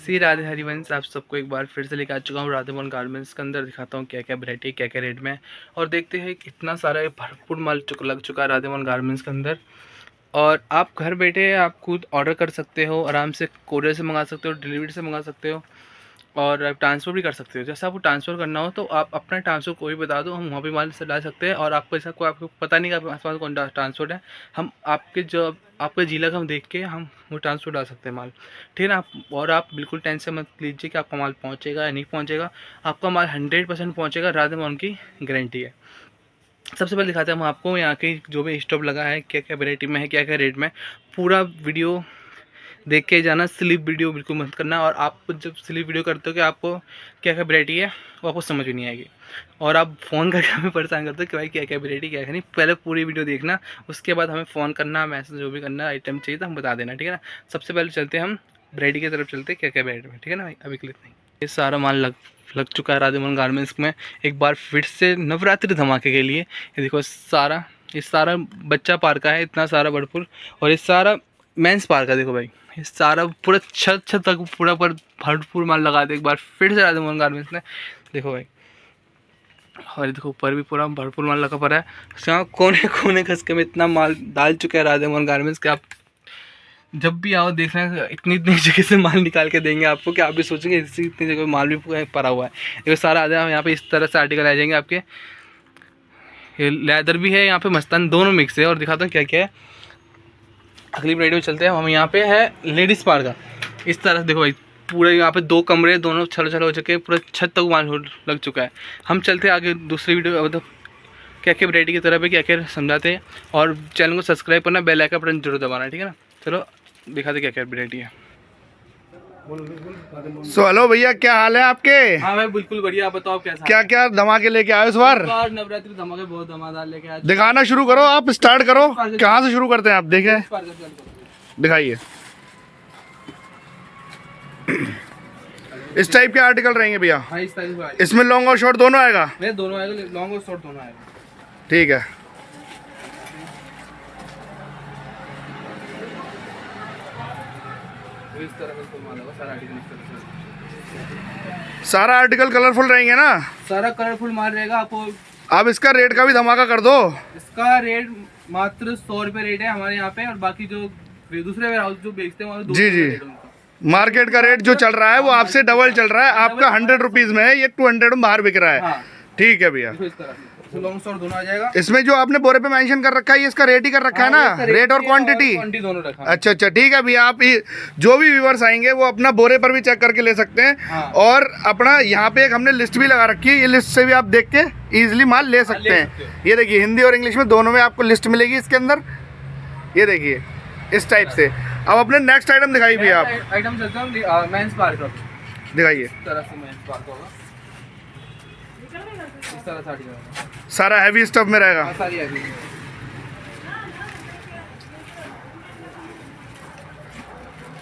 श्री राधे हरिवंश। आप सबको एक बार फिर से लेकर आ चुका हूँ राधे मोहन गारमेंट्स के अंदर। दिखाता हूँ क्या क्या वैरायटी क्या क्या रेट में है और देखते हैं इतना सारा भरपूर माल लग चुका है राधे मोहन गारमेंट्स के अंदर। और आप घर बैठे आप खुद ऑर्डर कर सकते हो, आराम से कोरियर से मंगा सकते हो, डिलीवरी से मंगा सकते हो और आप ट्रांसफ़र भी कर सकते हो। जैसा आपको ट्रांसफ़र करना हो तो आप अपना ट्रांसफ़र कोई बता दो, हम वहाँ पे माल से ला सकते हैं। और आपको ऐसा कोई आपको पता नहीं कि आपके आसपास कौन ट्रांसपोर्ट है, हम आपके जो आपके ज़िला का हम देख के हम वो ट्रांसपोर्ट डाल सकते हैं माल, ठीक है ना। और आप बिल्कुल टेंशन मत लीजिए कि आपका माल पहुँचेगा या नहीं पहुँचेगा। आपका माल 100% पहुँचेगा, राधे मोहन की गारंटी है। सबसे पहले दिखाते हैं हम आपको यहाँ के जो भी स्टॉक लगा है, क्या क्या वैरायटी में है, क्या क्या रेट में। पूरा वीडियो देख के जाना, स्लिप वीडियो बिल्कुल मत करना। और आप जब स्लिप वीडियो करते हो कि आपको क्या क्या वैरायटी है वो आपको समझ में नहीं आएगी और आप फ़ोन करके हमें परेशान करते हो कि भाई क्या क्या वैरायटी क्या है नहीं। पहले पूरी वीडियो देखना, उसके बाद हमें फ़ोन करना, मैसेज जो भी करना, आइटम चाहिए तो हम बता देना, ठीक है ना। सबसे पहले चलते हैं हम वैरायटी की तरफ चलते हैं, क्या क्या वैरायटी में, ठीक है ना भाई। अभी के लिए नहीं, ये सारा माल लग चुका है राधे मोहन गारमेंट्स में एक बार फिर से नवरात्रि धमाके के लिए। ये देखो ये सारा बच्चा पार्क का है, इतना सारा भरपूर। और ये सारा मेंस पार्क का, देखो भाई ये सारा पूरा छत तक पूरा पर भरपूर माल लगा दे एक बार फिर से राधे मोहन गारमेंट्स ने, देखो भाई। और ये देखो ऊपर भी पूरा भरपूर माल लगा पड़ा है। यहाँ कोने कोने खसके में इतना माल डाल चुके हैं राधे मोहन गारमेंट्स के। आप जब भी आओ देख रहे हैं इतनी इतनी जगह से माल निकाल के देंगे आपको कि आप भी सोचेंगे इसी इतनी जगह माल भी पड़ा हुआ है। देखो सारा आ जाए यहाँ पे इस तरह से आर्टिकल आ जाएंगे आपके। ये लेदर भी है यहाँ पे, मस्तान दोनों मिक्स है। और दिखाता हूँ क्या क्या है। अगली वैरायटी में चलते हैं हम। यहाँ पे है लेडीज़ पार्क का। इस तरह देखो भाई पूरे यहाँ पे 2 कमरे दोनों छल हो चुके हैं, पूरा छत तक माल लग चुका है। हम चलते हैं आगे दूसरी वीडियो, मतलब क्या क्या वैरायटी की तरफ है, क्या क्या समझाते हैं। और चैनल को सब्सक्राइब करना, बेल आइकन बटन जरूर दबाना, ठीक है ना। चलो दिखाते क्या क्या वैरायटी है। हेलो भैया, क्या हाल है आपके? हाँ भाई बिल्कुल बढ़िया। आप बताओ कैसा क्या क्या धमाके लेके आए इस बार? नवरात्रि धमाके बहुत धमाकेदार लेके आए। दिखाना शुरू करो, आप स्टार्ट करो। कहाँ से शुरू करते हैं आप? देखें, दिखाइए। इस टाइप के आर्टिकल रहेंगे भैया? हाँ इस टाइप का। इसमें लॉन्ग और शॉर्ट दोनों आएगा? दोनों आएगा, लॉन्ग और शॉर्ट दोनों आएगा। ठीक है। इस तरह का माल होगा सारा आर्टिकल, इस तरह से सारा आर्टिकल कलरफुल रहेंगे ना? सारा कलरफुल माल रहेगा आपको। अब इसका रेट का भी धमाका कर दो। इसका रेट मात्र 100 रुपये रेट है हमारे यहाँ पे। और बाकी जो दूसरे वेयरहाउस जो बेचते हैं जी जी, मार्केट का रेट जो चल रहा है वो आपसे डबल चल रहा है। आपका 100 रुपीज में है, ये 200 में बाहर बिक रहा है। हाँ। ठीक है भैया। इस तरह से लॉन्ग शॉर्ट दोनों आ जाएगा। इसमें जो आपने बोरे पे मेंशन कर रखा है, ये इसका रेट ही कर रखा है ना? रेट और क्वांटिटी दोनों रखा है। अच्छा अच्छा, ठीक है भैया। आप जो भी व्यूअर्स आएंगे वो अपना बोरे पर भी चेक करके ले सकते हैं। हाँ। और अपना यहाँ पे एक हमने लिस्ट भी लगा रखी है, ये लिस्ट से भी आप देख के इजीली माल ले सकते हैं। ये देखिए हिंदी और इंग्लिश में दोनों में आपको लिस्ट मिलेगी इसके अंदर। ये देखिए इस टाइप से। अब अपने नेक्स्ट आइटम दिखाइए भैया। आप आइटम चलता हूँ मेंस पार्क का, दिखाइए। इस तरह से मेंस पार्क होगा, इस तरह से आर्टिकल सारा हैवी स्टफ में रहेगा। सारी है इस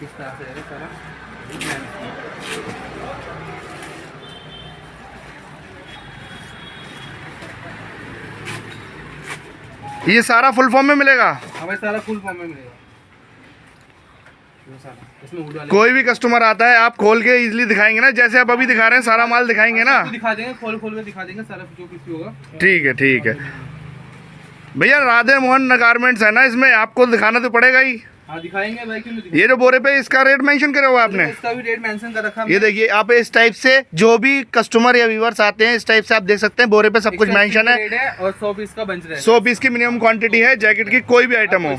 तरह से है सारा। ये सारा फुल फॉर्म में मिलेगा? हमें सारा फुल फॉर्म में मिलेगा। इसमें कोई भी कस्टमर आता है आप खोल के इजीली दिखाएंगे ना, जैसे आप अभी दिखा रहे हैं सारा माल दिखाएंगे ना? दिखा देंगे, खोल के दिखा देंगे सारा जो कुछ होगा। ठीक है ठीक है भैया। राधे मोहन गारमेंट्स है ना, इसमें आपको दिखाना तो पड़ेगा ही। हाँ दिखाएंगे भाई, क्यों नहीं दिखाएंगे। ये जो बोरे पे इसका रेट मेंशन करा हुआ आपने? इसका भी रेट मेंशन कर रखा है। ये देखिए आप इस टाइप से जो भी कस्टमर या व्यूअर्स आते हैं इस टाइप से आप देख सकते हैं, बोरे पे सब कुछ मेंशन है। और 100 पीस का बंच रहेगा। 100 पीस की मिनिमम क्वांटिटी है, जैकेट की कोई भी आइटम हो।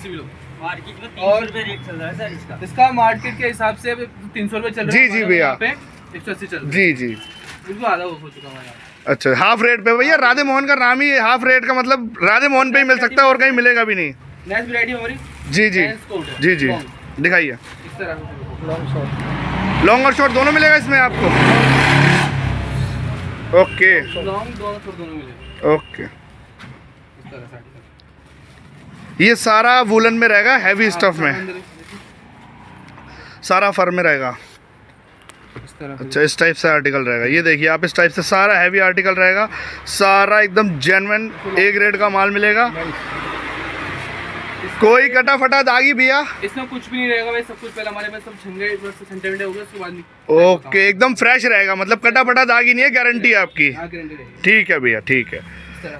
मार्केट में 300 रुपए रेट चल रहा है सर इसका मार्केट के हिसाब से 300 रुपए चल रहा है। जी जी भैया, 180 चल रहा है। जी जी बिल्कुल आधा हो चुका है। अच्छा, हाफ रेट पे भैया। राधे मोहन का नाम ही हाफ रेट का, मतलब राधे मोहन पे ही मिल सकता है और कहीं मिलेगा भी नहीं। नेक्स्ट वैरायटी हमारी जी जी जी जी, दिखाइए। इस तरह लॉन्ग और शॉर्ट दोनों मिलेगा इसमें आपको? ओके लॉन्ग दोनों मिलेगा। ओके। इस तरह से ये सारा वुलन में रहेगा, हैवी स्टफ में, सारा फर में रहेगा। इस तरह। अच्छा, इस टाइप से आर्टिकल रहेगा। ये देखिए आप इस टाइप से सारा हैवी आर्टिकल रहेगा, सारा एकदम जेन्युइन ए ग्रेड का माल मिलेगा। इस कोई कटा फटा दागी भैया? इसमें कुछ भी नहीं रहेगा भाई, सब कुछ पहले हमारे पास सब झंडे सेंटीमीटर हो गए, उसके बाद ओके, एकदम फ्रेश रहेगा, मतलब कटा फटा दागी नहीं है, गारंटी है आपकी? गारंटी रहेगी। ठीक है भैया, ठीक है।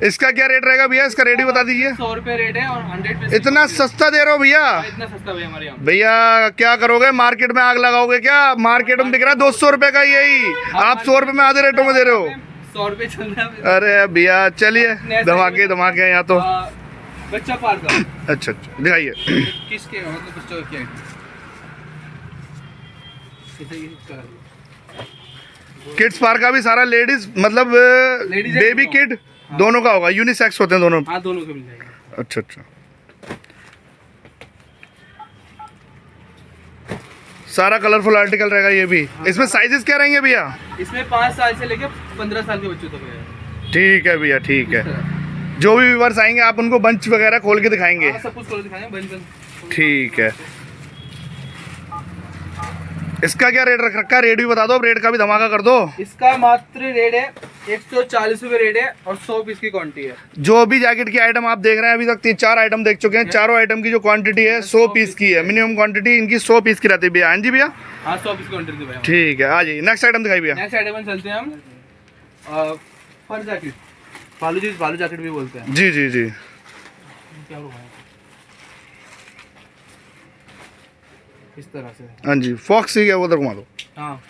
इसका क्या रेट रहेगा भैया? इसका रेट ही बता दीजिए। 100 रुपये रेट है और 100 इतना सस्ता दे रहे हो भैया? इतना सस्ता भैया हमारे यहाँ। भैया क्या करोगे, मार्केट में आग लगाओगे क्या? मार्केट में बिक रहा है 200 रुपए का यही, आप 100 रुपए में आधे रेटों में दे रहे हो। 100 रुपये चल रहा है। अरे भैया चलिए, धमाके धमाके हैं यहाँ तो। बच्चा पार्क का। अच्छा अच्छा, दिखाइए। किसके मतलब बच्चा क्या है? किड्स पार्क का भी सारा लेडीज, मतलब बेबी किड दोनों का होगा, यूनिसेक्स होते हैं दोनों? हाँ दोनों के मिल जाएगा। अच्छा अच्छा, सारा कलरफुल आर्टिकल रहेगा ये भी। इसमें साइजेस क्या रहेंगे भैया? इसमें 5 साल से लेके 15 साल के बच्चों तक है। ठीक है भैया, ठीक है। जो भी व्यूअर्स आएंगे आप उनको बंच वगैरह खोल के दिखाएंगे? हाँ, सब कुछ खोल दिखाएंगे, बंच। ठीक है। इसका क्या रेट रख रखा है? रेट भी बता दो, रेट का भी धमाका कर दो। इसका मात्र रेट है 140 रुपये रेट है और 100 पीस की क्वांटिटी है। जो भी जैकेट की आइटम आप देख रहे हैं, अभी तक 4 आइटम देख चुके हैं, चारों आइटम की जो क्वांटिटी है 100 पीस की है। मिनिमम क्वांटिटी इनकी 100 पीस की रहती है भैया। हाँ जी भैया, हाँ 100 पीस की क्वांटिटी है। ठीक है, आ जाइए। नेक्स्ट आइटम दिखाई भैया। नेक्स्ट आइटम में चलते हैं हम फर जैकेट, बालू जैकेट भी बोलते हैं। जी जी जी, क्या हुआ है? इस तरह से। हाँ जी, फॉक्स ही है, वो उधर घुमा दो। हाँ,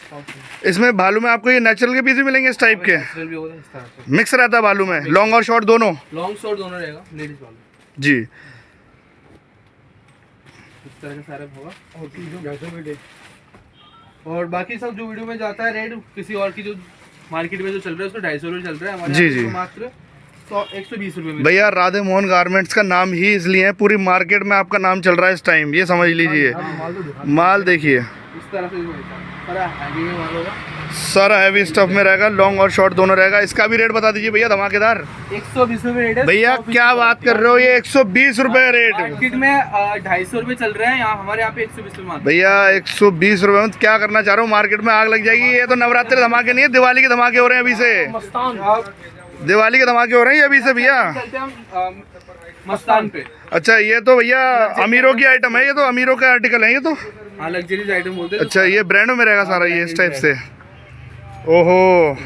इसमें भालू में आपको ये नेचुरल के पीस भी मिलेंगे इस टाइप के? नेचुरल भी होगा इस तरह से। मिक्स रहता है भालू में, लॉन्ग और शॉर्ट दोनों? लॉन्ग शॉर्ट दोनों रहेगा, लेडीज वाला। जी, इस तरह का सारा होगा। और बाकी सब जो वीडियो में जाता है रेट किसी और की जो मार्केट में जो चल रहा है उसको 250 रुपये चल रहा है, हमारे जी, यहाँ जी। तो मात्र 120 रुपये में। भैया राधे मोहन गारमेंट्स का नाम ही इसलिए है, पूरी मार्केट में आपका नाम चल रहा है इस टाइम, ये समझ लीजिए। माल देखिए, इस तरह से सारा हैवी में माल होगा। सारा हैवी स्टफ में रहेगा, लॉन्ग और शॉर्ट दोनों रहेगा। इसका भी रेट बता दीजिए भैया, धमाकेदार। 120 रुपये रेट है भैया क्या बात कर रहे हो, ये 120 रुपए रेट? मार्केट में 250 रुपये चल रहे हैं, यहाँ हमारे यहाँ पे 120 रुपये मात्र। भैया 120 रुपए में क्या करना चाह रहे हो? मार्केट में आग लग जाएगी। ये तो नवरात्रि धमाके नहीं है, दिवाली के धमाके हो रहे हैं अभी से। दिवाली के धमाके हो रहे हैं अभी से भैया। चलते हैं हम मस्तान पे। अच्छा, ये तो भैया अमीरों की आइटम है, ये तो अमीरों का आर्टिकल है ये तो। हाँ, लग्जरीज आइटम बोलते हैं। अच्छा, ये ब्रांडों में रहेगा सारा ये इस टाइप से? ओहो,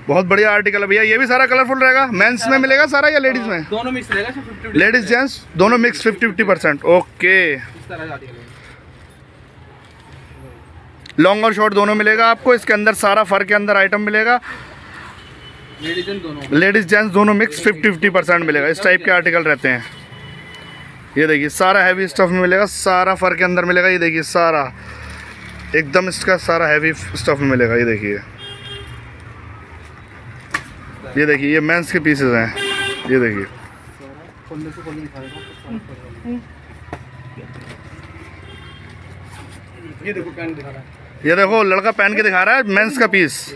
बहुत बढ़िया आर्टिकल है भैया। ये भी सारा कलरफुल रहेगा। मेंस में मिलेगा सारा या लेडीज में? दोनों मिक्स रहेगा, 50-50 लेडीज जेंट्स दोनों मिक्स 50-50%। ओके, इस तरह का आर्टिकल है। लॉन्ग और शॉर्ट दोनों मिलेगा आपको। इसके अंदर सारा फर के अंदर आइटम मिलेगा। लेडीज एंड दोनों, लेडीज जेंट्स दोनों मिक्स 50-50% मिलेगा। इस टाइप के आर्टिकल रहते हैं। ये देखिए सारा हैवी स्टफ में मिलेगा, सारा फर के अंदर मिलेगा। ये देखिए सारा एकदम इसका सारा हैवी स्टफ में मिलेगा। ये देखिए, ये देखिए, ये मेंस के पीसेस हैं। ये देखिए, खोलने से खोलने दिखा देगा। ये देखो पैंट दिखा रहा है। ये देखो लड़का पहन के दिखा रहा है मेंस का पीस।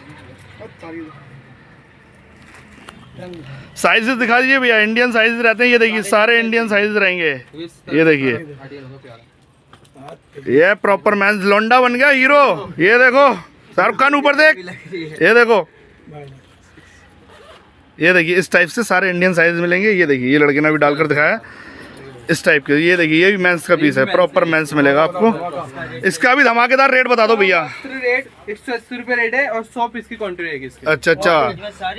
साइजेस दिखा दीजिए भैया, इंडियन साइज रहते हैं। ये देखिए सारे इंडियन साइज रहेंगे। ये देखिए, ये प्रॉपर मेंस लोंडा बन गया हीरो। ये देखो शाहरुख खान ऊपर देख, ये देखो, ये देखिए इस टाइप से सारे इंडियन साइज मिलेंगे। ये देखिए, ये लड़के ने भी डालकर दिखाया इस टाइप के। ये देखिए, ये भी मेंस का पीस है, प्रॉपर मेंस मिलेगा आपको। इसका भी धमाकेदार रेट बता दो भैया। रेट 180 रुपये रेट है और 100 पीस की क्वांटिटी रहेगी इसकी। अच्छा अच्छा,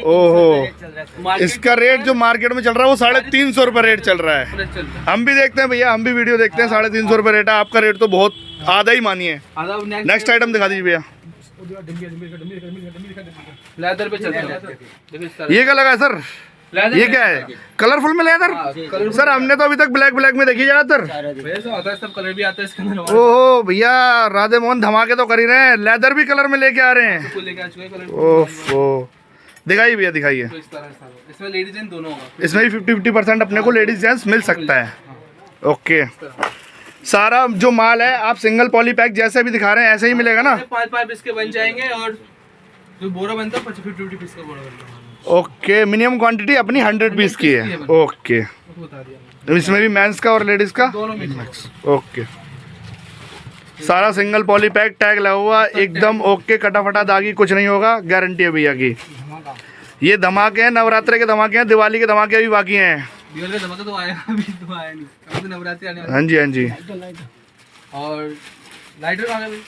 ओहो, इसका रेट जो मार्केट में चल रहा है वो 350 रुपये रेट चल रहा है। हम भी देखते हैं भैया, हम भी वीडियो देखते हैं। 350 रुपये रेट है। आपका रेट तो बहुत आधा ही मानिए। नेक्स्ट आइटम दिखा दीजिए भैया। लेदर पे चलते हैं। देखो इस तरह। ये क्या लगा है सर? ये क्या है? कलरफुल में लेदर? सर हमने तो अभी तक ब्लैक में देखी ज्यादातर। वैसे आता है, सब कलर भी आता है इसके अंदर। ओहो भैया, राधे मोहन धमाके तो कर ही रहे हैं, लेदर भी कलर में लेके आ रहे हैं। को लेके आ चुके हैं कलर। ओहो, दिखाइए भैया, दिखाइए। तो इस तरह से इसमें लेडीज एंड दोनों होगा। इसमें भी 50-50% अपने को लेडीज जेंट्स मिल सकता है। ओके, सारा जो माल है आप सिंगल पॉली पैक जैसे भी दिखा रहे हैं ऐसे ही मिलेगा ना? 5 पीस के बन जाएंगे और जो बोरा बनता है 50 पीस का बोरा बनता है। ओके, मिनिमम क्वांटिटी अपनी 100 पीस की है। ओके, बता दिया इसमें भी मेंस का और लेडीज का दोनों मिक्स। ओके, सारा सिंगल पॉली पैक, टैग लगा हुआ एकदम ओके, कटा फटा दागी कुछ नहीं होगा, गारंटी है भैया की। ये धमाके हैं, नवरात्रे के धमाके हैं, दिवाली के धमाके भी बाकी हैं। दिवाली का धमाका तो आया, अभी तो आया नहीं, अभी तो नवरात्रि आने वाली हाँ जी, हाँ जी। है। और लाइटर कहाँ है भाई?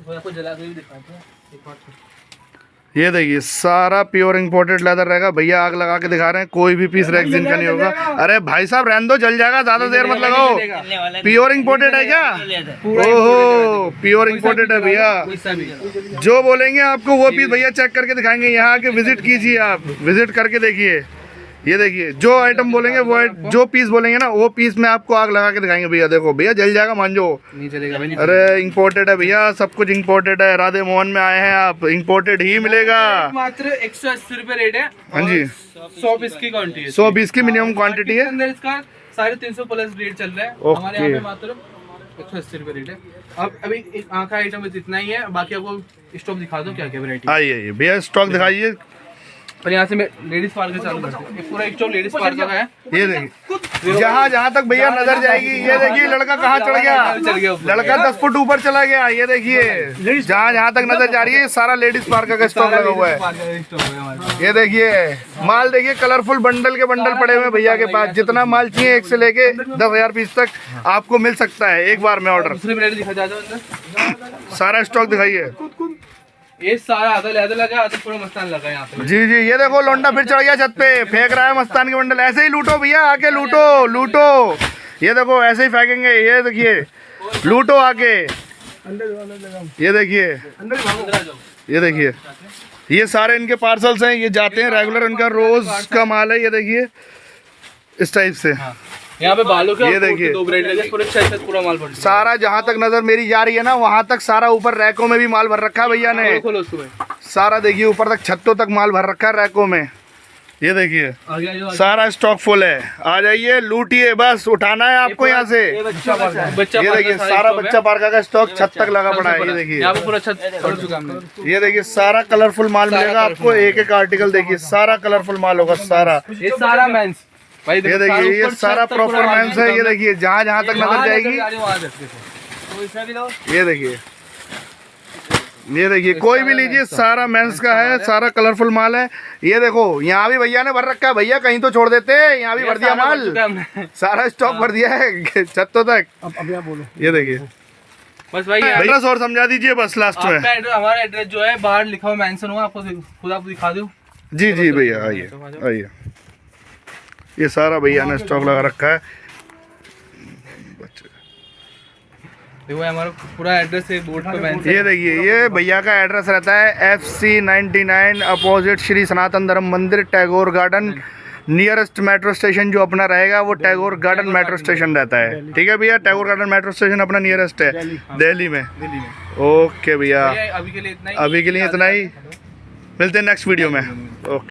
वो आपको जला के भी दिखाते हैं एक बार। ये देखिए सारा प्योर इंपोर्टेड लेदर रहेगा भैया, आग लगा के दिखा रहे हैं, कोई भी पीस रेक्सिन का नहीं होगा। अरे भाई साहब रहने दो, जल जाएगा, ज्यादा देर मत लगाओ। प्योर इंपोर्टेड है क्या? ओहो, प्योर इंपोर्टेड है भैया। जो बोलेंगे आपको वो पीस भैया चेक करके दिखाएंगे। यहाँ आके विजिट कीजिए, आप विजिट करके देखिए। ये देखिए जो आइटम बोलेंगे वो जो पीस बोलेंगे ना वो पीस में आपको आग लगा के दिखाएंगे भैया। देखो भैया जल जाएगा, मान जो नहीं चलेगा भाई। अरे इंपोर्टेड है भैया, सब कुछ इंपोर्टेड है। राधे मोहन में आए हैं आप, इंपोर्टेड ही मिलेगा। मात्र 180 रुपए रेट है। हाँ जी, 100 पीस की क्वांटिटी है, 100 पीस की मिनिमम क्वांटिटी है। अंदर इसका 350 प्लस रेट चल रहा है। ओके। हमारे यहाँ पे मात्र 180 रुपए रेट है। अब अभी एक आँखा आइटम इतना ही है, बाकी आपको स्टॉक दिखा दो क्या क्या वैरायटी। आइए भैया स्टॉक दिखाइए। और यहाँ से मैं लेडीज पार्लर चालू करते हैं। पूरा एक स्टॉक लेडीज पार्लर का है। ये देखिए जहाँ जहाँ तक भैया नजर जाएगी, ये देखिए लड़का कहाँ चढ़ गया, लड़का 10 फुट ऊपर चला गया। ये देखिए जहाँ जहाँ तक नजर जा रही है सारा लेडीज पार्क का स्टॉक लगा हुआ है। ये देखिए माल देखिए, कलरफुल बंडल के बंडल पड़े हुए हैं भैया के पास। जितना माल चाहिए 1 से लेके 10,000 पीस तक आपको मिल सकता है एक बार में ऑर्डर। दूसरी वैरायटी दिखा जाता अंदर। सारा स्टॉक दिखाइए। ये सारा आधा लेदर लगा, आधा पूरा मस्तान लगा यहाँ पे। जी जी, ये देखो लौंडा फिर चढ़ गया छत पे, फेंक रहा है मस्तान के बंडल। ऐसे ही लूटो भैया, आके लूटो लूटो। ये देखो ऐसे ही फेंकेंगे। ये देखिए लूटो आके। ये देखिए, ये देखिए ये सारे इनके पार्सल्स हैं, ये जाते हैं रेगुलर, इनका रोज का माल है। ये देखिए इस टाइप से। यहाँ पे बालों के ये देखिए। 2 ब्रेड लगे, पूरे 6 पूरा माल भर दिया। सारा जहाँ तक नजर मेरी जा रही है ना वहाँ तक सारा ऊपर रैकों में भी माल भर रखा है भैया ने। खोलो सुबह। सारा देखिए ऊपर तक छतों तक माल भर रखा है रैकों में। ये देखिए आगे आइए, आगे। सारा स्टॉक फुल है। आ जाइए लूटिए, बस उठाना है आपको यहाँ से। बच्चा ये देखिए सारा बच्चा पार्का का स्टॉक छत तक लगा पड़ा है। ये देखिए, यहाँ पे पूरा छत भर चुका हमने। ये देखिए सारा कलरफुल माल मिलेगा आपको। एक एक आर्टिकल देखिए, सारा कलरफुल माल होगा सारा। ये सारा मेंस भाई, ये देखिए ये सारा प्रॉपर मेंस है। ये देखिए जहाँ जहाँ तक नजर जाएगी। ये देखिए, ये देखिए कोई भी लीजिए, सारा मेंस का है, सारा कलरफुल माल है। ये देखो यहाँ भी भैया ने भर रखा है। भैया कहीं तो छोड़ देते, यहाँ भी भर दिया माल, सारा स्टॉक भर दिया है छतों तक। अब यहाँ बोलो। ये देखिए बस भाई एड्रेस और समझा दीजिए बस लास्ट में। हमारा एड्रेस जो है बाहर लिखा हुआ मेंशन हुआ, आपको खुद आपको दिखा दूं। जी जी भैया आइए आइए। ये सारा भैया ने स्टॉक लगा रखा है। देखो हमारा पूरा एड्रेस है बोर्ड पे मेंशन। ये देखिए ये भैया का एड्रेस रहता है FC 99 अपोजिट श्री सनातन धर्म मंदिर, Tagore garden. Nearest metro station जो अपना रहेगा वो टैगोर गार्डन मेट्रो स्टेशन रहता है। ठीक है भैया, टैगोर गार्डन मेट्रो स्टेशन अपना नियरेस्ट है दिल्ली में। ओके भैया, अभी के लिए इतना ही। अभी के लिए इतना ही, मिलते हैं नेक्स्ट वीडियो में। ओके।